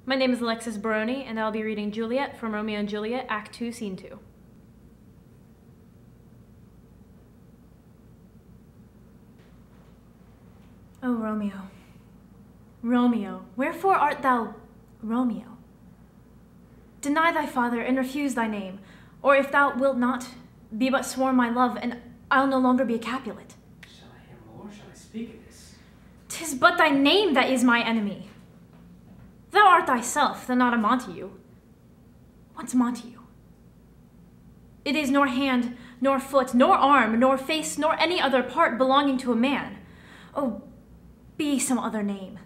My name is Alexis Barone, and I'll be reading Juliet from Romeo and Juliet, Act 2, Scene 2. O Romeo, Romeo, wherefore art thou Romeo? Deny thy father and refuse thy name, or if thou wilt not, be but sworn my love, and I'll no longer be a Capulet. Shall I hear more? Shall I speak of this? 'Tis but thy name that is my enemy. Thou art thyself, though not a Montague. What's Montague? It is nor hand, nor foot, nor arm, nor face, nor any other part belonging to a man. Oh, be some other name.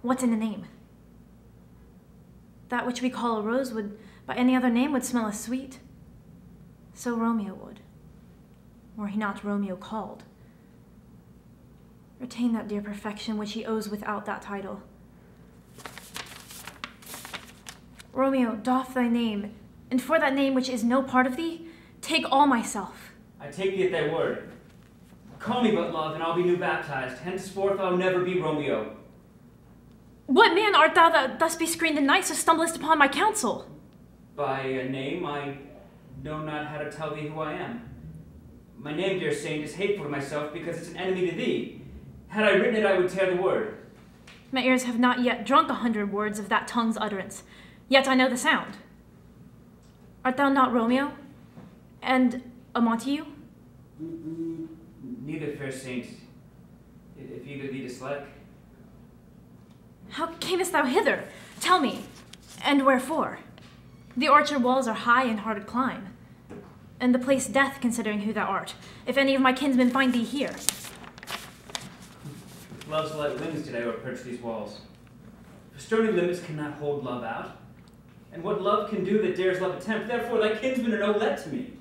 What's in a name? That which we call a rose would, by any other name, would smell as sweet. So Romeo would, were he not Romeo called. Retain that dear perfection which he owes without that title. Romeo, doff thy name, and for that name which is no part of thee, take all myself. I take thee at thy word. Call me but love, and I'll be new baptized. Henceforth I'll never be Romeo. What man art thou that thus be screened in night, so stumblest upon my counsel? By a name I know not how to tell thee who I am. My name, dear saint, is hateful to myself because it's an enemy to thee. Had I written it, I would tear the word. My ears have not yet drunk 100 words of that tongue's utterance, yet I know the sound. Art thou not Romeo? And a Montague? Neither, fair saint, if either thee dislike. How camest thou hither? Tell me, and wherefore? The orchard walls are high and hard to climb, and the place death, considering who thou art, if any of my kinsmen find thee here. Love's light wings did I approach these walls. For stony limits cannot hold love out, and what love can do that dares love attempt, therefore thy kinsmen are no let to me.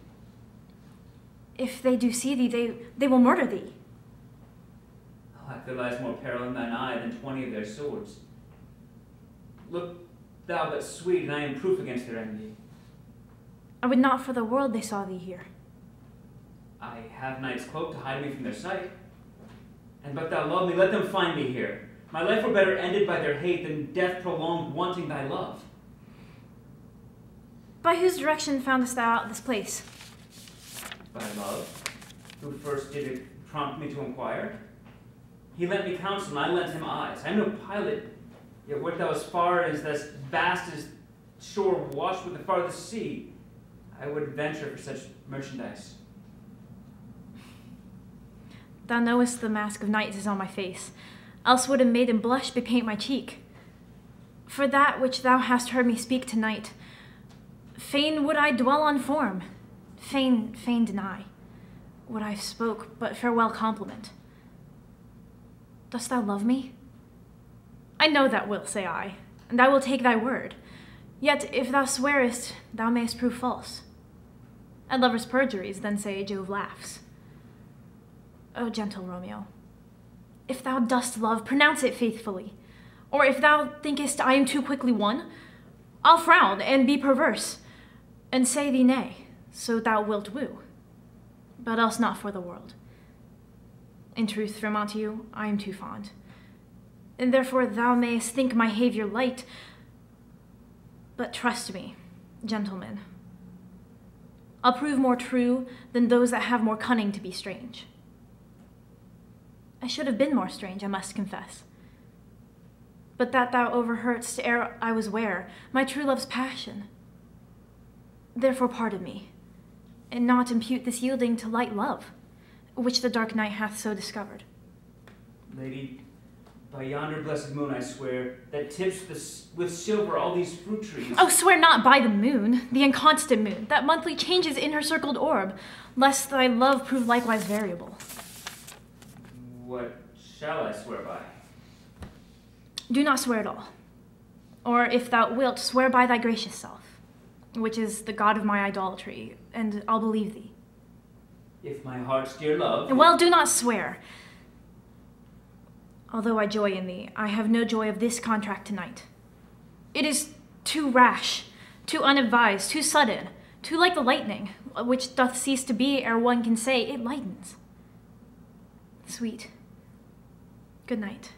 If they do see thee, they will murder thee. Alack, there lies more peril in thine eye than 20 of their swords. Look thou but sweet, and I am proof against their envy. I would not for the world they saw thee here. I have night's cloak to hide me from their sight. And but thou love me, let them find me here. My life were better ended by their hate than death prolonged wanting thy love. By whose direction foundest thou out this place? By love, who first did it prompt me to inquire. He lent me counsel, and I lent him eyes. I am no pilot, yet wert thou as far as this vast as shore washed with the farthest sea, I would venture for such merchandise. Thou knowest the mask of night is on my face, else would a maiden blush bepaint my cheek. For that which thou hast heard me speak tonight, fain would I dwell on form, fain deny what I spoke, but farewell compliment. Dost thou love me? I know that wilt, say I, and I will take thy word. Yet if thou swearest, thou mayst prove false. At lovers' perjuries, then say Jove laughs. O gentle Romeo, if thou dost love, pronounce it faithfully. Or if thou thinkest I am too quickly won, I'll frown and be perverse, and say thee nay, so thou wilt woo, but else not for the world. In truth, fair Montague, I am too fond, and therefore thou mayest think my behavior light, but trust me, gentlemen, I'll prove more true than those that have more cunning to be strange. I should have been more strange, I must confess. But that thou overheardst ere I was ware, my true love's passion. Therefore pardon me, and not impute this yielding to light love, which the dark night hath so discovered. Lady, by yonder blessed moon I swear, that tips with silver all these fruit trees. Oh, swear not by the moon, the inconstant moon, that monthly changes in her circled orb, lest thy love prove likewise variable. What shall I swear by? Do not swear at all. Or if thou wilt, swear by thy gracious self, which is the god of my idolatry, and I'll believe thee. If my heart's dear love... Well, do not swear. Although I joy in thee, I have no joy of this contract tonight. It is too rash, too unadvised, too sudden, too like the lightning, which doth cease to be ere one can say it lightens. Sweet. Good night.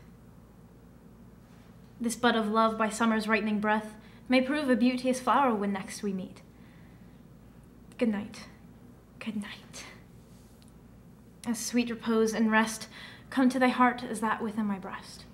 This bud of love by summer's ripening breath may prove a beauteous flower when next we meet. Good night, good night. As sweet repose and rest come to thy heart as that within my breast.